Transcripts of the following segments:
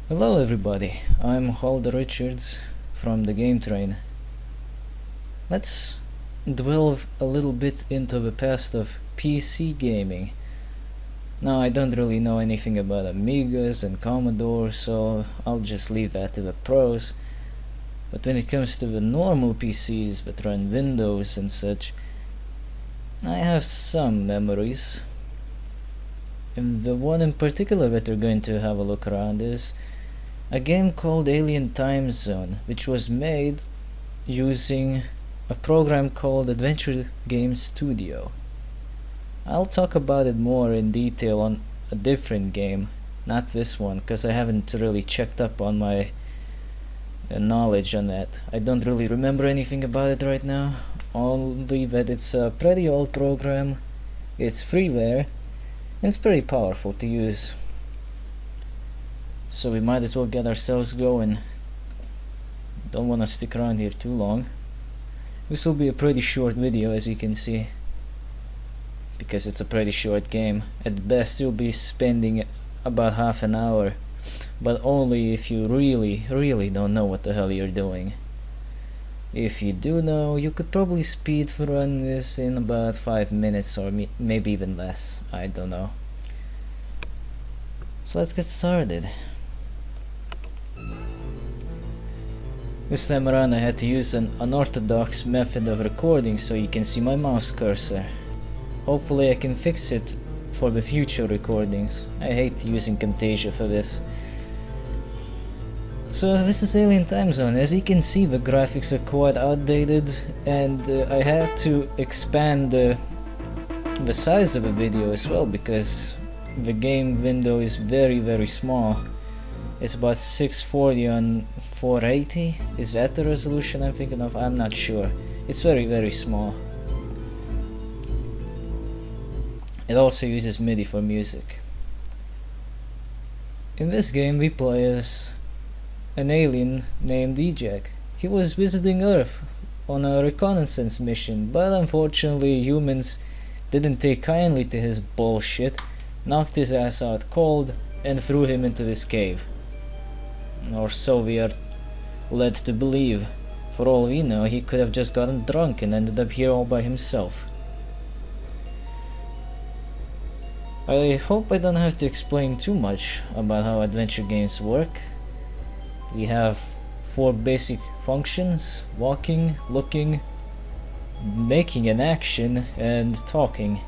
Hello everybody, I'm Holder Richards from DaGameTrain. Let's delve a little bit into the past of PC gaming. Now I don't really know anything about Amigas and Commodore, so I'll just leave that to the pros. But when it comes to the normal PCs that run Windows and such, I have some memories. And the one in particular that we're going to have a look around is a game called Alien Time Zone, which was made using a program called Adventure Game Studio. I'll talk about it more in detail on a different game, not this one, because I haven't really checked up on my knowledge on that. I don't really remember anything about it right now, only that it's a pretty old program, it's freeware, and it's pretty powerful to use. So we might as well get ourselves going. Don't want to stick around here too long. This will be a pretty short video, as you can see, because it's a pretty short game. At best you'll be spending about half an hour, but only if you really don't know what the hell you're doing. If you do know, you could probably speed run this in about 5 minutes or maybe even less, I don't know. So let's get started. This time around I had to use an unorthodox method of recording, so you can see my mouse cursor. Hopefully I can fix it for the future recordings. I hate using Camtasia for this. So this is Alien Time Zone. As you can see, the graphics are quite outdated, and I had to expand the size of the video as well, because the game window is very small. It's about 640 on 480. Is that the resolution I'm thinking of? I'm not sure. It's very small. It also uses MIDI for music. In this game we play as an alien named Ejak. He was visiting Earth on a reconnaissance mission, but unfortunately humans didn't take kindly to his bullshit, knocked his ass out cold, and threw him into this cave. Or so we are led to believe. For all we know, he could have just gotten drunk and ended up here all by himself. I hope I don't have to explain too much about how adventure games work. We have 4 basic functions: walking, looking, making an action, and talking.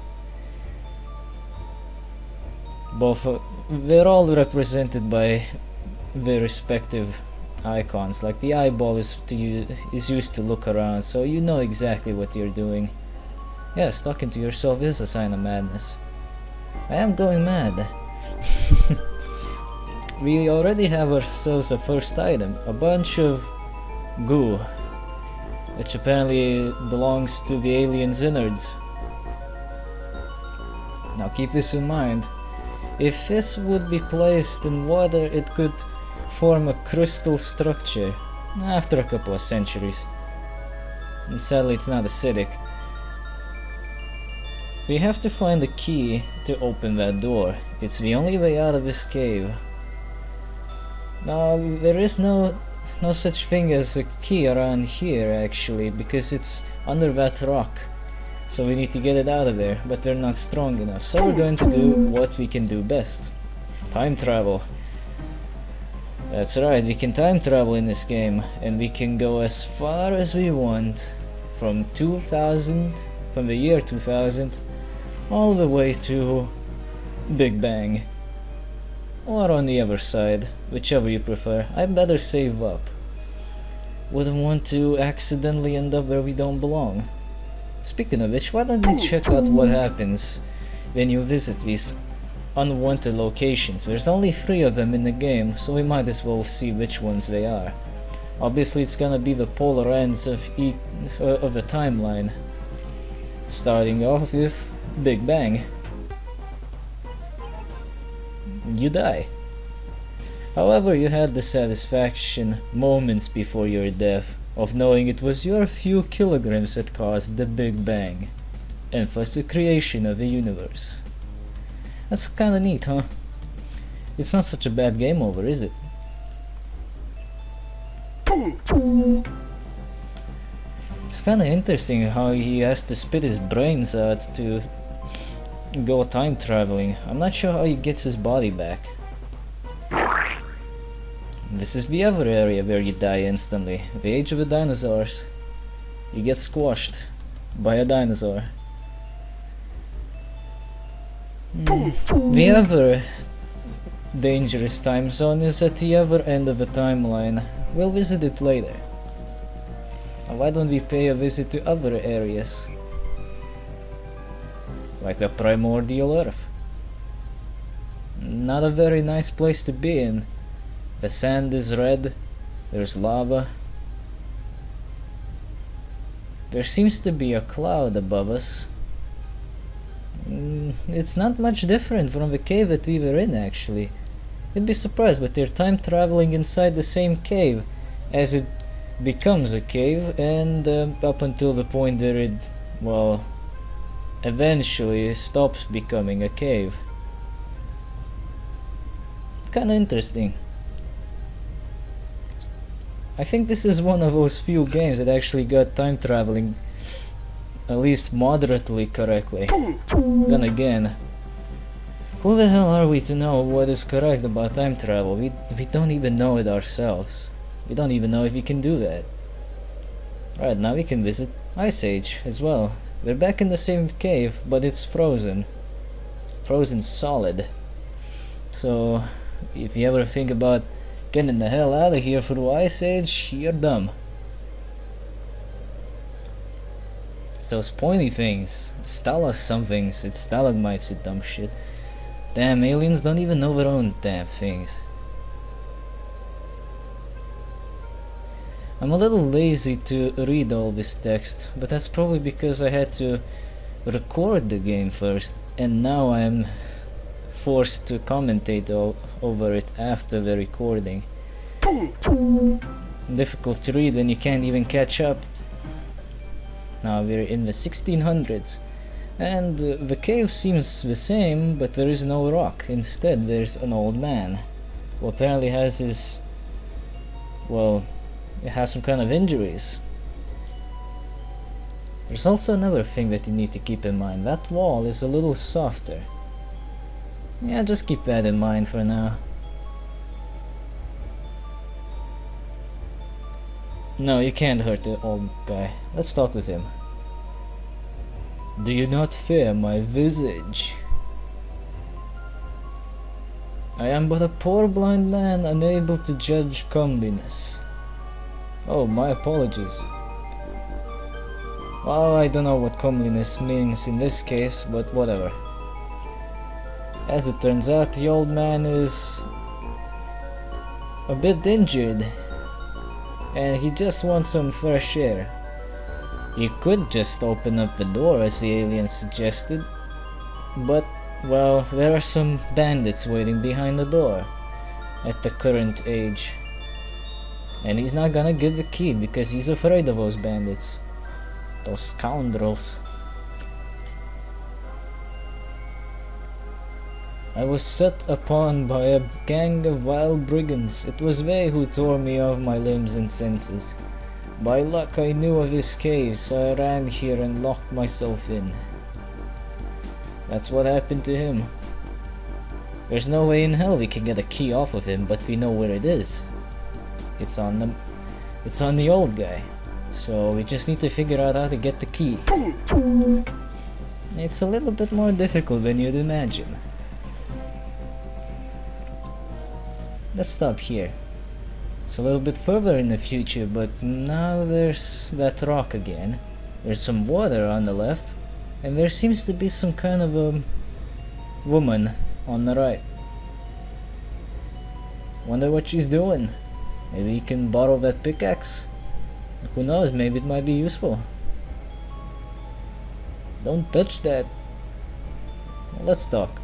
They're all represented by the respective icons. Like the eyeball is used to look around, so you know exactly what you're doing. Yes, talking to yourself is a sign of madness. I am going mad. We already have ourselves a first item, a bunch of goo, which apparently belongs to the alien's innards. Now keep this in mind. If this would be placed in water, it could form a crystal structure after a couple of centuries. And sadly it's not acidic. We have to find a key to open that door. It's the only way out of this cave. Now there is no such thing as a key around here actually, because it's under that rock. So we need to get it out of there, but we're not strong enough. So we're going to do what we can do best. Time travel. That's right, we can time travel in this game, and we can go as far as we want. From the year 2000, all the way to Big Bang. Or on the other side, whichever you prefer. I better save up. Wouldn't want to accidentally end up where we don't belong. Speaking of which, why don't we check out what happens when you visit these unwanted locations. There's only 3 of them in the game, so we might as well see which ones they are. Obviously it's gonna be the polar ends of the timeline. Starting off with Big Bang. You die. However, you had the satisfaction moments before your death of knowing it was your few kilograms that caused the Big Bang, and thus the creation of the universe. That's kinda neat, huh? It's not such a bad game over, is it? It's kinda interesting how he has to spit his brains out to go time traveling. I'm not sure how he gets his body back. This is the other area where you die instantly. The age of the dinosaurs. You get squashed by a dinosaur. The other dangerous time zone is at the other end of the timeline. We'll visit it later. Now why don't we pay a visit to other areas? Like the primordial Earth. Not a very nice place to be in. The sand is red, there's lava. There seems to be a cloud above us. It's not much different from the cave that we were in, actually. You'd be surprised, but they're time traveling inside the same cave as it becomes a cave, and up until the point where it, well, eventually stops becoming a cave. Kinda interesting. I think this is one of those few games that actually got time traveling at least moderately correctly. Then again, who the hell are we to know what is correct about time travel? We don't even know it ourselves. We don't even know if we can do that. Right, now we can visit Ice Age as well. We're back in the same cave, but it's frozen. Frozen solid. So, if you ever think about getting the hell out of here through Ice Age, you're dumb. It's those pointy things. Somethings. It's stalagmites, you dumb shit. Damn, aliens don't even know their own damn things. I'm a little lazy to read all this text, but that's probably because I had to record the game first, and now I'm forced to commentate over it after the recording. Difficult to read when you can't even catch up. Now we're in the 1600s, and the cave seems the same, but there is no rock. Instead there's an old man who apparently has his, well, it has some kind of injuries. There's also another thing that you need to keep in mind. That wall is a little softer. Yeah, just keep that in mind for now. No, you can't hurt the old guy. Let's talk with him. Do you not fear my visage? I am but a poor blind man, unable to judge comeliness. Oh, my apologies. Well, I don't know what comeliness means in this case, but whatever. As it turns out, the old man is a bit injured, and he just wants some fresh air. You could just open up the door as the alien suggested, but, well, there are some bandits waiting behind the door at the current age. And he's not gonna give the key because he's afraid of those bandits. Those scoundrels. I was set upon by a gang of vile brigands. It was they who tore me of my limbs and senses. By luck I knew of his cave, so I ran here and locked myself in. That's what happened to him. There's no way in hell we can get a key off of him, but we know where it is. It's on the old guy. So we just need to figure out how to get the key. It's a little bit more difficult than you'd imagine. Let's stop here. It's a little bit further in the future, but now there's that rock again. There's some water on the left, and there seems to be some kind of a woman on the right. Wonder what she's doing. Maybe you can borrow that pickaxe. Who knows, maybe it might be useful. Don't touch that. Well, let's talk.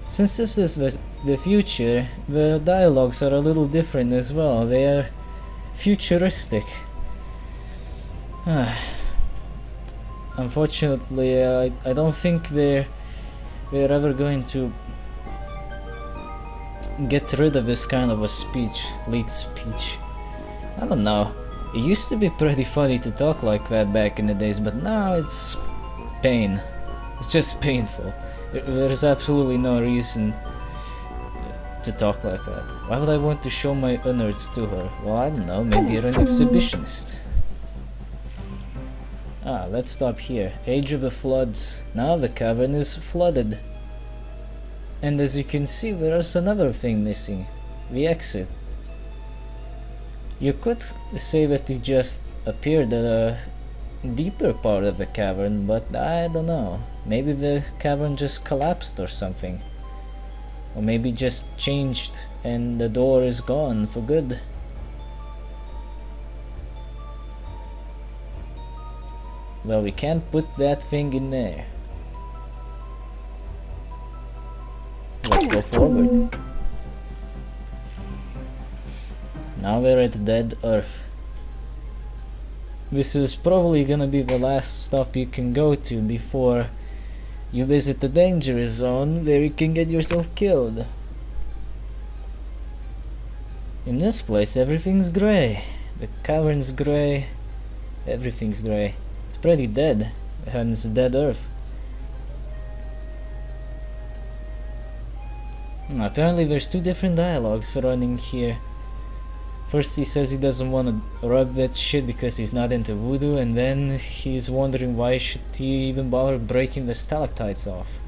Since this is the future, the dialogues are a little different as well. They are futuristic. Unfortunately, I don't think we're ever going to get rid of this kind of a speech, late speech. I don't know. It used to be pretty funny to talk like that back in the days, but now it's pain. It's just painful. There's absolutely no reason to talk like that. Why would I want to show my innards to her? Well, I don't know, maybe you're an exhibitionist. Ah, let's stop here. Age of the Floods. Now the cavern is flooded. And as you can see, there's another thing missing. The exit. You could say that he just appeared at a deeper part of the cavern, but I don't know. Maybe the cavern just collapsed or something. Or maybe just changed and the door is gone for good. Well, we can't put that thing in there. Let's go forward. Now we're at Dead Earth. This is probably gonna be the last stop you can go to before you visit the danger zone where you can get yourself killed. In this place everything's grey. The cavern's grey. Everything's grey. It's pretty dead. Hence Dead Earth. Apparently there's two different dialogues running here. First he says he doesn't want to rub that shit because he's not into voodoo, and then he's wondering why should he even bother breaking the stalactites off.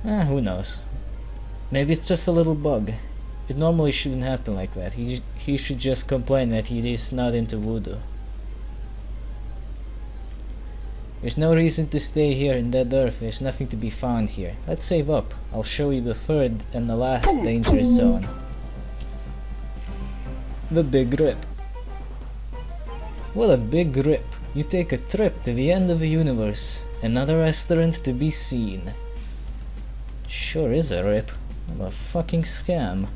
Who knows. Maybe it's just a little bug. It normally shouldn't happen like that. He should just complain that he is not into voodoo. There's no reason to stay here in Dead Earth. There's nothing to be found here. Let's save up. I'll show you the third and the last danger zone. The Big Rip. What a big rip. You take a trip to the end of the universe. Another restaurant to be seen. Sure is a rip. What a fucking scam.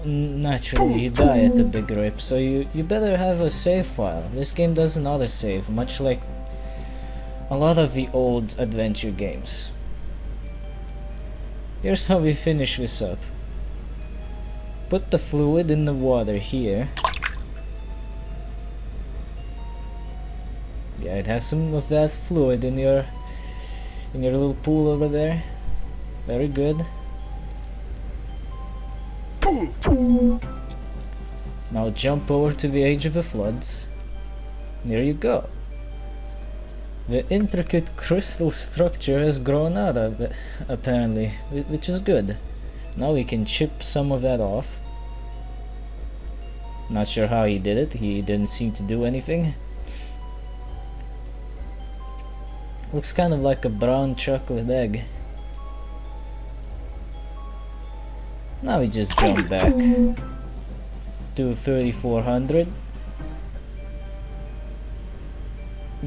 Naturally you die at the Big Rip, so you better have a save file. This game doesn't autosave, much like a lot of the old adventure games. Here's how we finish this up. Put the fluid in the water here. Yeah, it has some of that fluid in your little pool over there. Very good. Now jump over to the Age of the Floods. There you go. The intricate crystal structure has grown out of it, apparently, which is good. Now we can chip some of that off. Not sure how he did it, he didn't seem to do anything. Looks kind of like a brown chocolate egg. Now we just jump back to 3400.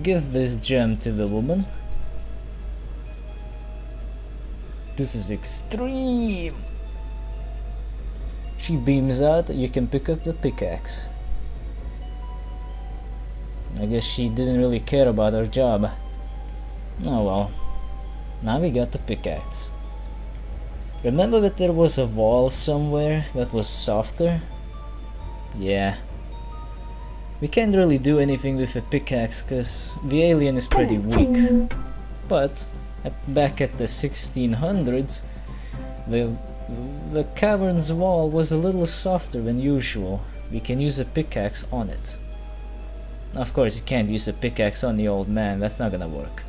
Give this gem to the woman. This is extreme! She beams out, you can pick up the pickaxe. I guess she didn't really care about her job. Oh well. Now we got the pickaxe. Remember that there was a wall somewhere that was softer? Yeah. We can't really do anything with a pickaxe cause the alien is pretty weak. But back at the 1600s, the cavern's wall was a little softer than usual. We can use a pickaxe on it. Of course you can't use a pickaxe on the old man, that's not gonna work.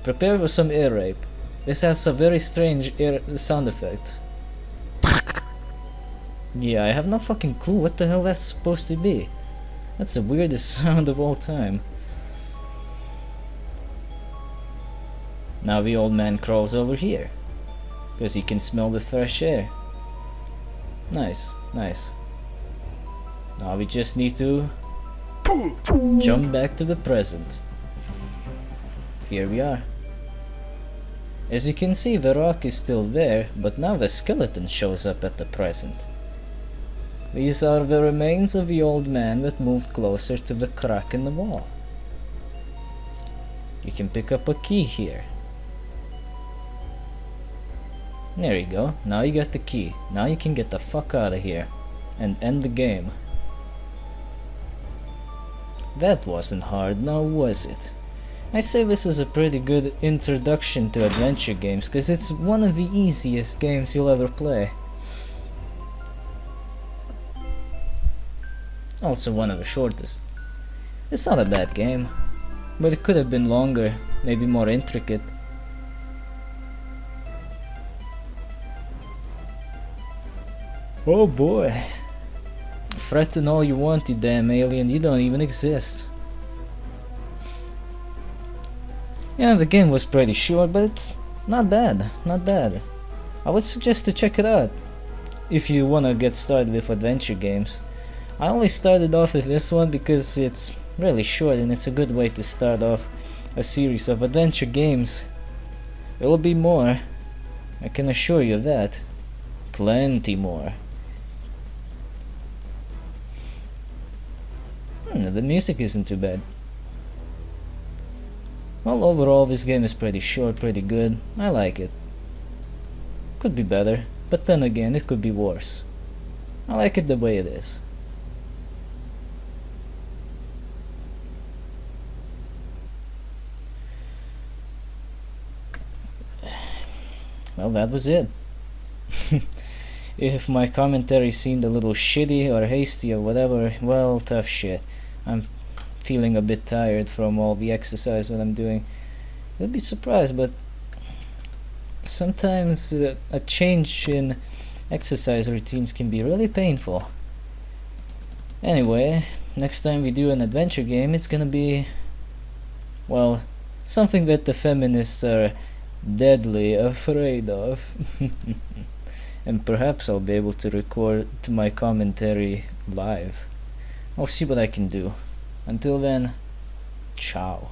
Prepare for some ear rape. This has a very strange ear sound effect. Yeah, I have no fucking clue what the hell that's supposed to be. That's the weirdest sound of all time. Now the old man crawls over here, because he can smell the fresh air. Nice, nice. Now we just need to jump back to the present. Here we are. As you can see, the rock is still there, but now the skeleton shows up at the present. These are the remains of the old man that moved closer to the crack in the wall. You can pick up a key here. There you go. Now you got the key. Now you can get the fuck out of here and end the game. That wasn't hard, now was it? I'd say this is a pretty good introduction to adventure games, cause it's one of the easiest games you'll ever play. Also one of the shortest. It's not a bad game, but it could have been longer, maybe more intricate. Oh boy. Threaten all you want, you damn alien, you don't even exist. Yeah, the game was pretty short, but it's not bad, not bad. I would suggest to check it out if you wanna get started with adventure games. I only started off with this one because it's really short and it's a good way to start off a series of adventure games. There'll be more, I can assure you that. Plenty more. The music isn't too bad. Well, overall this game is pretty short, pretty good. I like it. Could be better, but then again it could be worse. I like it the way it is. Well, that was it. If my commentary seemed a little shitty or hasty or whatever, well, tough shit. I'm feeling a bit tired from all the exercise that I'm doing. You'll be surprised, but sometimes a change in exercise routines can be really painful. Anyway, next time we do an adventure game, it's gonna be, well, something that the feminists are deadly afraid of. And perhaps I'll be able to record my commentary live. I'll see what I can do. Until then, ciao.